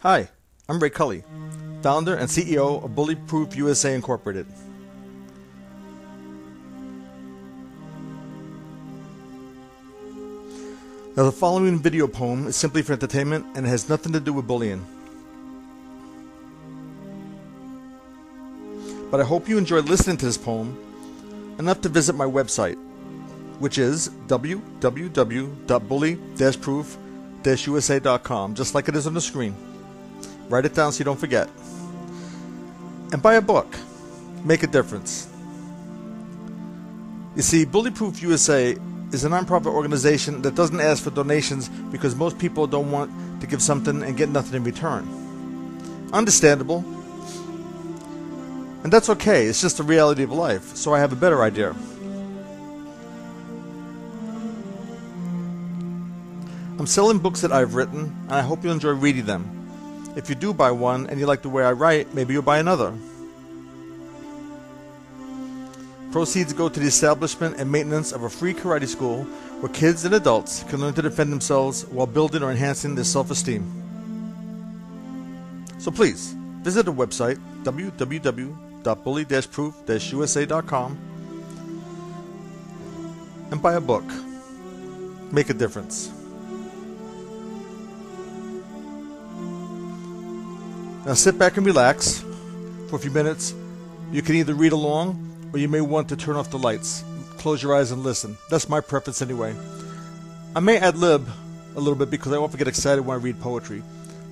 Hi, I'm Ray Cully, founder and CEO of Bullyproof USA Incorporated. Now, the following video poem is simply for entertainment and it has nothing to do with bullying. But I hope you enjoyed listening to this poem enough to visit my website, which is www.bully-proof-usa.com, just like it is on the screen. Write it down so you don't forget. And buy a book. Make a difference. You see, Bullyproof USA is a non-profit organization that doesn't ask for donations because most people don't want to give something and get nothing in return. Understandable. And that's okay, it's just the reality of life, so I have a better idea. I'm selling books that I've written, and I hope you'll enjoy reading them. If you do buy one and you like the way I write, maybe you'll buy another. Proceeds go to the establishment and maintenance of a free karate school where kids and adults can learn to defend themselves while building or enhancing their self-esteem. So please, visit the website www.bully-proof-usa.com and buy a book. Make a difference. Now sit back and relax for a few minutes. You can either read along or you may want to turn off the lights. Close your eyes and listen. That's my preference anyway. I may ad-lib a little bit because I often get excited when I read poetry,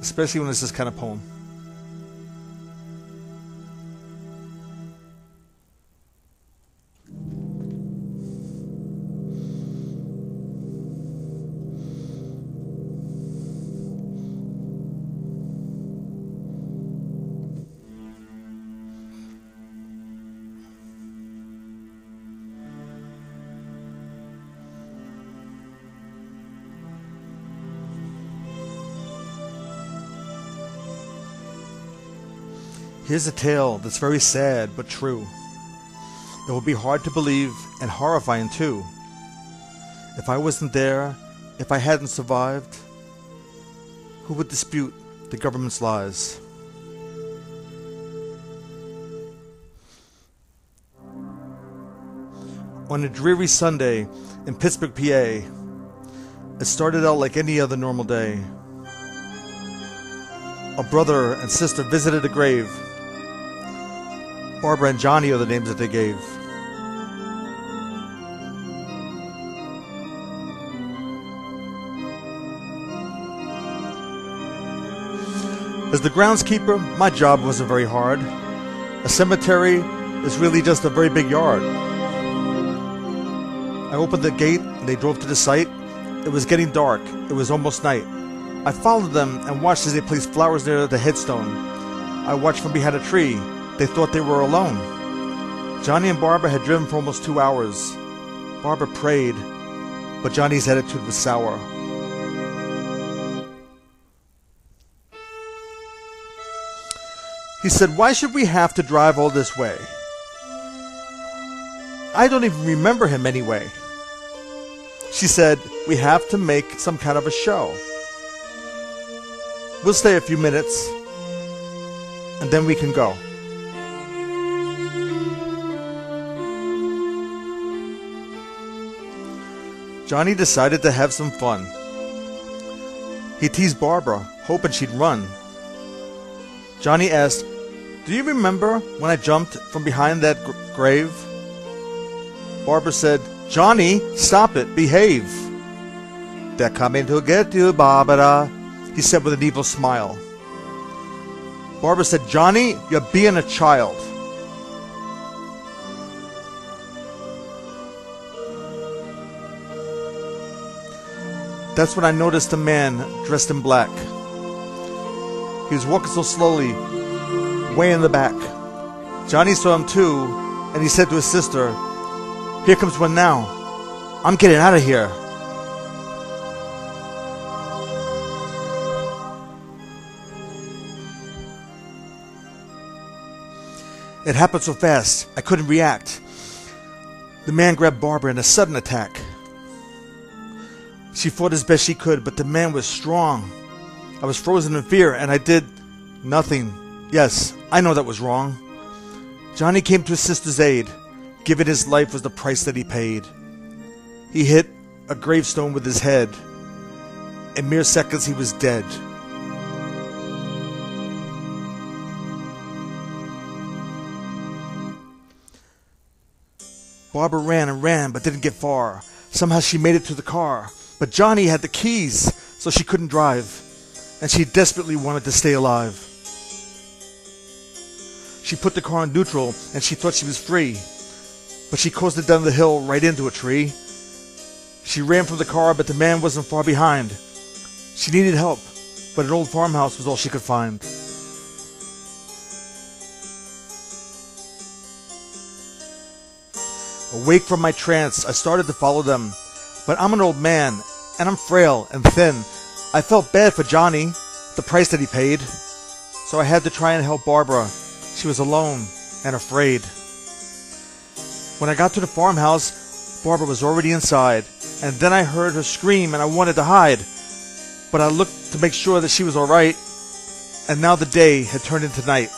especially when it's this kind of poem. Here's a tale that's very sad but true. It will be hard to believe and horrifying too. If I wasn't there, if I hadn't survived, who would dispute the government's lies? On a dreary Sunday in Pittsburgh, PA, it started out like any other normal day. A brother and sister visited a grave. Barbara and Johnny are the names that they gave. As the groundskeeper, my job wasn't very hard. A cemetery is really just a very big yard. I opened the gate and they drove to the site. It was getting dark. It was almost night. I followed them and watched as they placed flowers near the headstone. I watched from behind a tree. They thought they were alone. Johnny and Barbara had driven for almost 2 hours. Barbara prayed, but Johnny's attitude was sour. He said, "Why should we have to drive all this way? I don't even remember him anyway." She said, "We have to make some kind of a show. We'll stay a few minutes, and then we can go." Johnny decided to have some fun. He teased Barbara, hoping she'd run. Johnny asked, "Do you remember when I jumped from behind that grave?" Barbara said, "Johnny, stop it, behave." "They're coming to get you, Barbara," he said with an evil smile. Barbara said, "Johnny, you're being a child." That's when I noticed a man dressed in black. He was walking so slowly, way in the back. Johnny saw him too, and he said to his sister, "Here comes one now. I'm getting out of here." It happened so fast, I couldn't react. The man grabbed Barbara in a sudden attack. She fought as best she could, but the man was strong. I was frozen in fear, and I did nothing. Yes, I know that was wrong. Johnny came to his sister's aid. Giving his life was the price that he paid. He hit a gravestone with his head. In mere seconds he was dead. Barbara ran and ran, but didn't get far. Somehow she made it to the car. But Johnny had the keys, so she couldn't drive. And she desperately wanted to stay alive. She put the car on neutral, and she thought she was free. But she coasted down the hill right into a tree. She ran from the car, but the man wasn't far behind. She needed help, but an old farmhouse was all she could find. Awake from my trance, I started to follow them. But I'm an old man, and I'm frail and thin. I felt bad for Johnny, the price that he paid. So I had to try and help Barbara. She was alone and afraid. When I got to the farmhouse, Barbara was already inside. And then I heard her scream and I wanted to hide. But I looked to make sure that she was alright. And now the day had turned into night.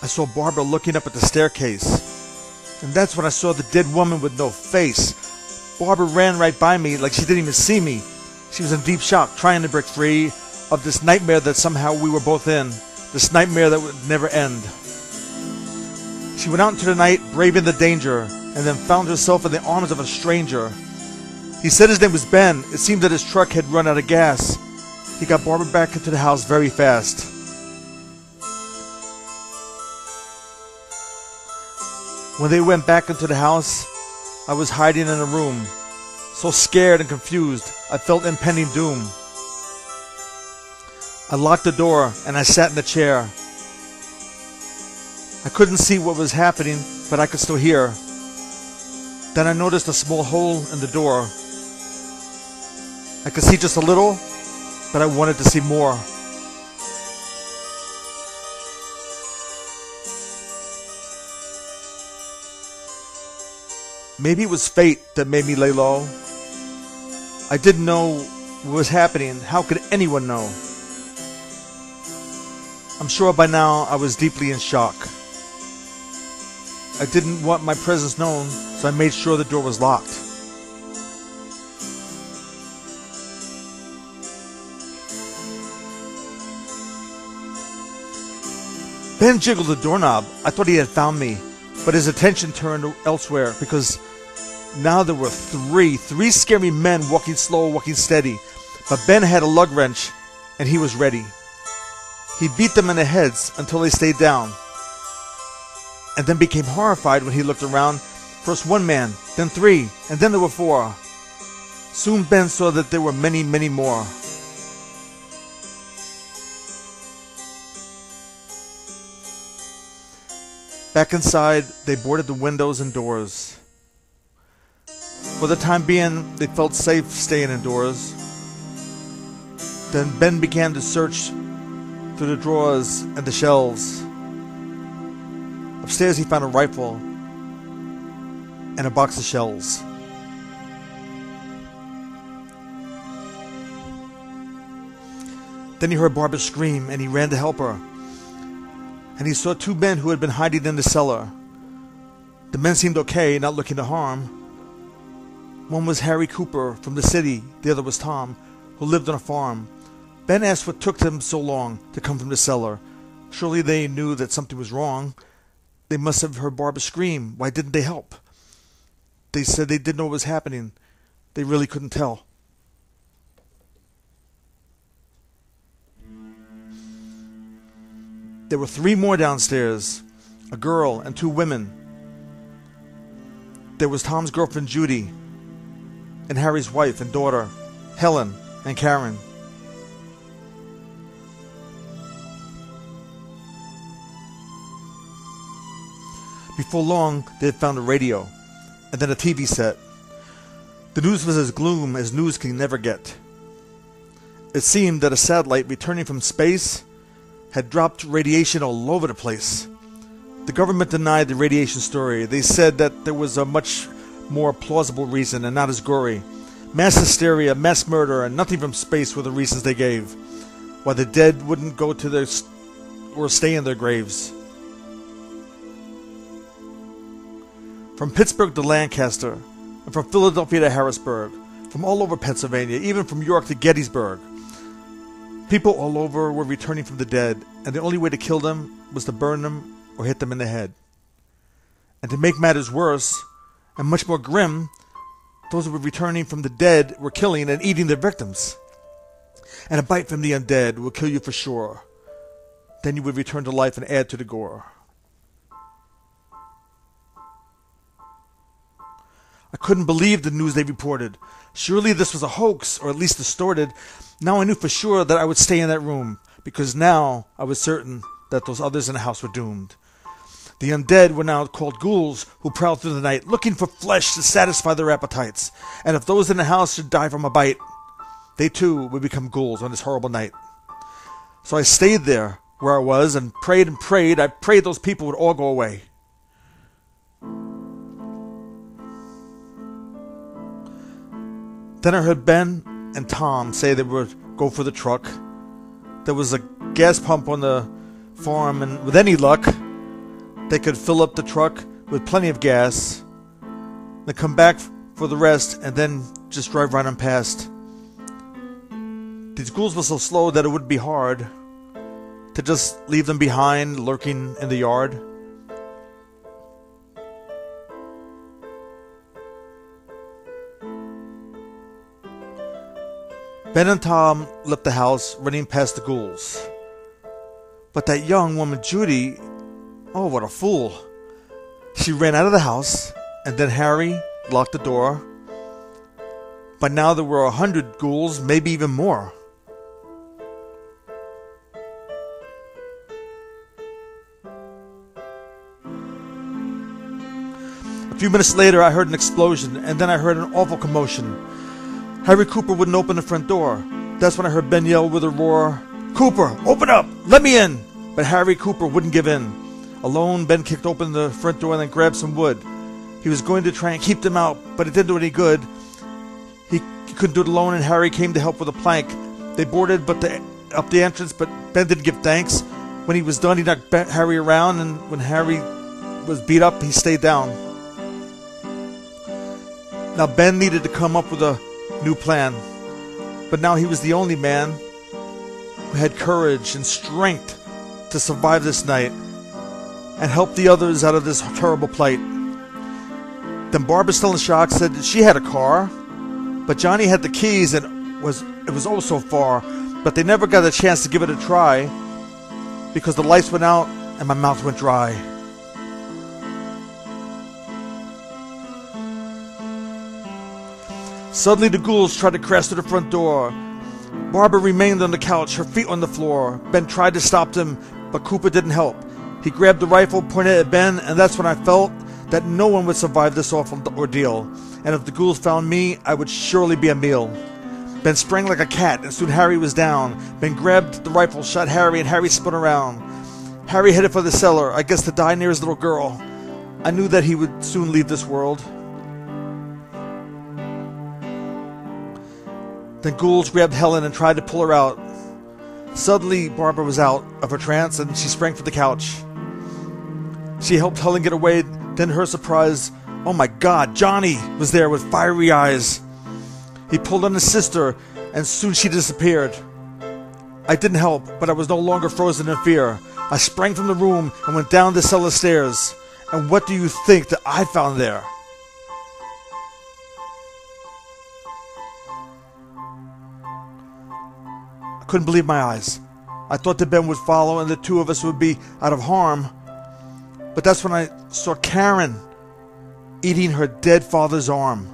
I saw Barbara looking up at the staircase. And that's when I saw the dead woman with no face. Barbara ran right by me like she didn't even see me. She was in deep shock, trying to break free of this nightmare that somehow we were both in. This nightmare that would never end. She went out into the night, braving the danger, and then found herself in the arms of a stranger. He said his name was Ben. It seemed that his truck had run out of gas. He got Barbara back into the house very fast. When they went back into the house, I was hiding in a room. So scared and confused, I felt impending doom. I locked the door and I sat in the chair. I couldn't see what was happening, but I could still hear. Then I noticed a small hole in the door. I could see just a little, but I wanted to see more. Maybe it was fate that made me lay low. I didn't know what was happening. How could anyone know? I'm sure by now I was deeply in shock. I didn't want my presence known, so I made sure the door was locked. Ben jiggled the doorknob. I thought he had found me, but his attention turned elsewhere because now there were three scary men walking slow, walking steady. But Ben had a lug wrench, and he was ready. He beat them in the heads until they stayed down, and then became horrified when he looked around. First one man, then three, and then there were four. Soon Ben saw that there were many, many more. Back inside, they boarded the windows and doors. For the time being, they felt safe staying indoors. Then Ben began to search through the drawers and the shelves. Upstairs he found a rifle and a box of shells. Then he heard Barbara scream and he ran to help her. And he saw two men who had been hiding in the cellar. The men seemed okay, not looking to harm. One was Harry Cooper from the city, the other was Tom, who lived on a farm. Ben asked what took them so long to come from the cellar. Surely they knew that something was wrong. They must have heard Barbara scream. Why didn't they help? They said they didn't know what was happening. They really couldn't tell. There were three more downstairs, a girl and two women. There was Tom's girlfriend Judy, and Harry's wife and daughter, Helen and Karen. Before long, they had found a radio, and then a TV set. The news was as gloom as news can never get. It seemed that a satellite returning from space had dropped radiation all over the place. The government denied the radiation story. They said that there was a much more plausible reason and not as gory. Mass hysteria, mass murder, and nothing from space were the reasons they gave. Why the dead wouldn't go to their or stay in their graves. From Pittsburgh to Lancaster, and from Philadelphia to Harrisburg, from all over Pennsylvania, even from York to Gettysburg, people all over were returning from the dead, and the only way to kill them was to burn them or hit them in the head. And to make matters worse, and much more grim, those who were returning from the dead were killing and eating their victims. And a bite from the undead will kill you for sure. Then you would return to life and add to the gore. I couldn't believe the news they reported. Surely this was a hoax, or at least distorted. Now I knew for sure that I would stay in that room, because now I was certain that those others in the house were doomed. The undead were now called ghouls, who prowled through the night, looking for flesh to satisfy their appetites. And if those in the house should die from a bite, they too would become ghouls on this horrible night. So I stayed there, where I was, and prayed and prayed. I prayed those people would all go away. Then I heard Ben and Tom say they would go for the truck. There was a gas pump on the farm, and with any luck, they could fill up the truck with plenty of gas, then come back for the rest, and then just drive right on past. These ghouls were so slow that it would be hard to just leave them behind, lurking in the yard. Ben and Tom left the house, running past the ghouls. But that young woman, Judy, oh, what a fool. She ran out of the house, and then Harry locked the door. But now there were 100 ghouls, maybe even more. A few minutes later, I heard an explosion, and then I heard an awful commotion. Harry Cooper wouldn't open the front door. That's when I heard Ben yell with a roar, "Cooper, open up! Let me in!" But Harry Cooper wouldn't give in. Alone, Ben kicked open the front door and then grabbed some wood. He was going to try and keep them out, but it didn't do any good. He couldn't do it alone, and Harry came to help with a plank. They boarded up the entrance, but Ben didn't give thanks. When he was done, he knocked Harry around, and when Harry was beat up, he stayed down. Now Ben needed to come up with a new plan, but now he was the only man who had courage and strength to survive this night and help the others out of this terrible plight. Then Barbara, still in shock, said that she had a car, but Johnny had the keys, and it was oh so far, but they never got a chance to give it a try because the lights went out and my mouth went dry. Suddenly the ghouls tried to crash through the front door. Barbara remained on the couch, her feet on the floor. Ben tried to stop them, but Cooper didn't help. He grabbed the rifle, pointed at Ben, and that's when I felt that no one would survive this awful ordeal. And if the ghouls found me, I would surely be a meal. Ben sprang like a cat, and soon Harry was down. Ben grabbed the rifle, shot Harry, and Harry spun around. Harry headed for the cellar, I guess to die near his little girl. I knew that he would soon leave this world. Then ghouls grabbed Helen and tried to pull her out. Suddenly, Barbara was out of her trance and she sprang for the couch. She helped Helen get away, then to her surprise, oh my God, Johnny was there with fiery eyes. He pulled on his sister and soon she disappeared. I didn't help, but I was no longer frozen in fear. I sprang from the room and went down the cellar stairs. And what do you think that I found there? I couldn't believe my eyes. I thought that Ben would follow and the two of us would be out of harm. But that's when I saw Karen eating her dead father's arm.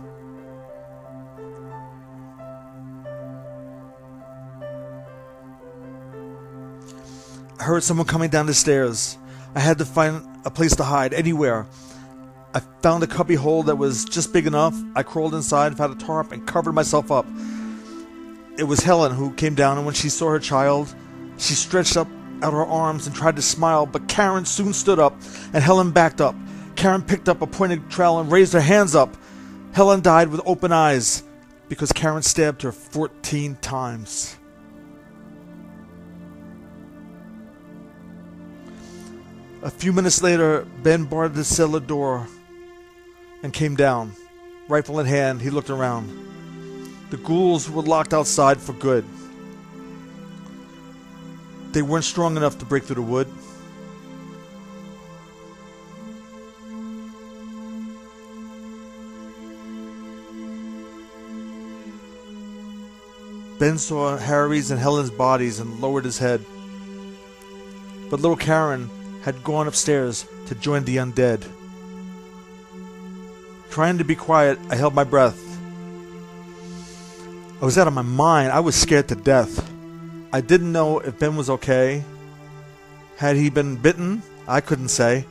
I heard someone coming down the stairs. I had to find a place to hide, anywhere. I found a cubby hole that was just big enough. I crawled inside, found a tarp, and covered myself up. It was Helen who came down, and when she saw her child, she stretched out her arms and tried to smile, but Karen soon stood up, and Helen backed up. Karen picked up a pointed trowel and raised her hands up. Helen died with open eyes because Karen stabbed her 14 times. A few minutes later, Ben barred the cellar door and came down. Rifle in hand, he looked around. The ghouls were locked outside for good. They weren't strong enough to break through the wood. Ben saw Harry's and Helen's bodies and lowered his head. But little Karen had gone upstairs to join the undead. Trying to be quiet, I held my breath. I was out of my mind. I was scared to death. I didn't know if Ben was okay. Had he been bitten? I couldn't say.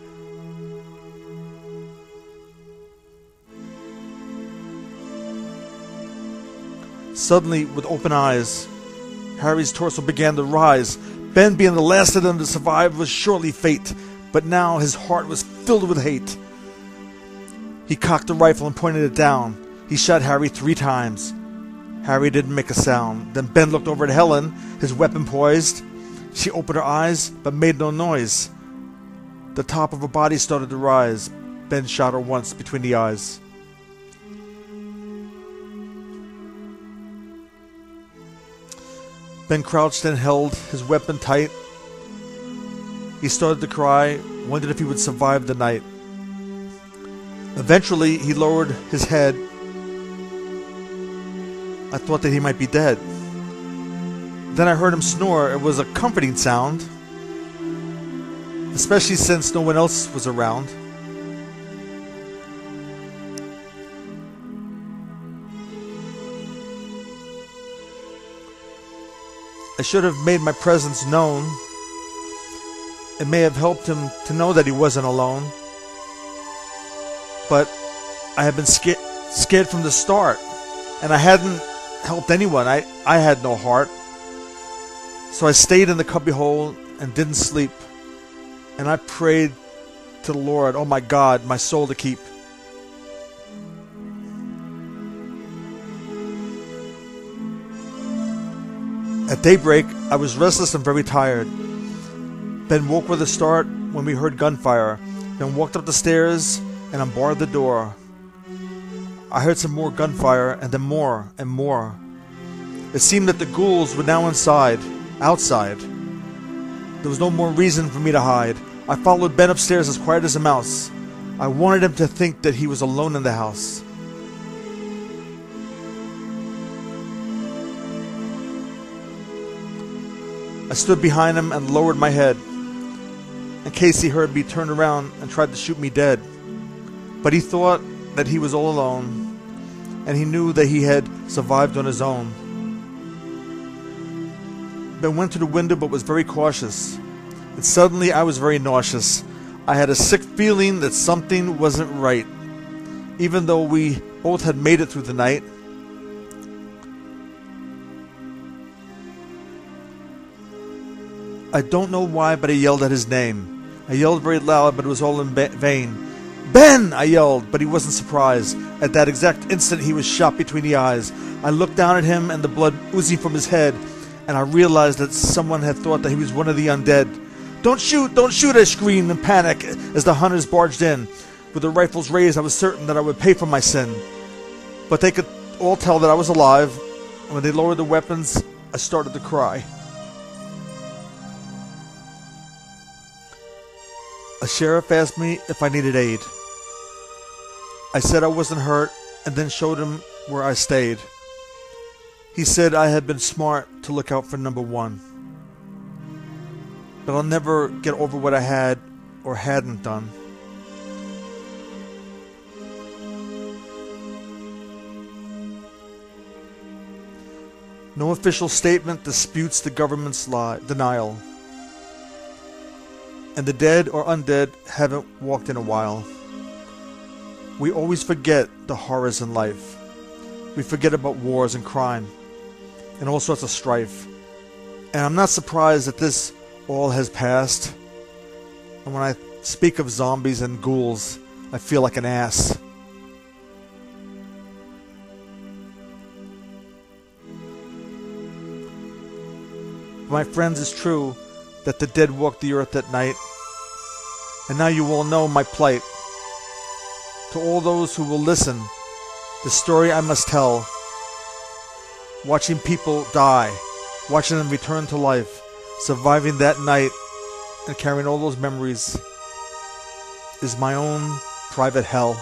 Suddenly, with open eyes, Harry's torso began to rise. Ben, being the last of them to survive, was surely fate, but now his heart was filled with hate. He cocked the rifle and pointed it down. He shot Harry 3 times. Harry didn't make a sound. Then Ben looked over at Helen, his weapon poised. She opened her eyes, but made no noise. The top of her body started to rise. Ben shot her once between the eyes. Ben crouched and held his weapon tight. He started to cry, wondered if he would survive the night. Eventually, he lowered his head. I thought that he might be dead. Then I heard him snore. It was a comforting sound, especially since no one else was around. I should have made my presence known. It may have helped him to know that he wasn't alone. But I had been scared from the start, and I hadn't helped anyone. I had no heart. So I stayed in the cubbyhole and didn't sleep. And I prayed to the Lord, oh my God, my soul to keep. At daybreak, I was restless and very tired. Ben woke with a start when we heard gunfire, then walked up the stairs and unbarred the door. I heard some more gunfire, and then more and more. It seemed that the ghouls were now outside. There was no more reason for me to hide. I followed Ben upstairs as quiet as a mouse. I wanted him to think that he was alone in the house. I stood behind him and lowered my head, in case he heard me turn around and tried to shoot me dead. But he thought that he was all alone, and he knew that he had survived on his own. Ben went to the window but was very cautious, and suddenly I was very nauseous. I had a sick feeling that something wasn't right, even though we both had made it through the night. I don't know why, but I yelled at his name. I yelled very loud, but it was all in vain. Ben! I yelled, but he wasn't surprised. At that exact instant, he was shot between the eyes. I looked down at him and the blood oozing from his head, and I realized that someone had thought that he was one of the undead. Don't shoot! Don't shoot! I screamed in panic as the hunters barged in. With their rifles raised, I was certain that I would pay for my sin. But they could all tell that I was alive. When they lowered the weapons, I started to cry. A sheriff asked me if I needed aid. I said I wasn't hurt, and then showed him where I stayed. He said I had been smart to look out for number 1. But I'll never get over what I had or hadn't done. No official statement disputes the government's denial. And the dead or undead haven't walked in a while. We always forget the horrors in life. We forget about wars and crime, and all sorts of strife. And I'm not surprised that this all has passed. And when I speak of zombies and ghouls, I feel like an ass. My friends, it's true that the dead walk the earth at night. And now you all know my plight. To all those who will listen, the story I must tell. Watching people die, watching them return to life, surviving that night, and carrying all those memories is my own private hell.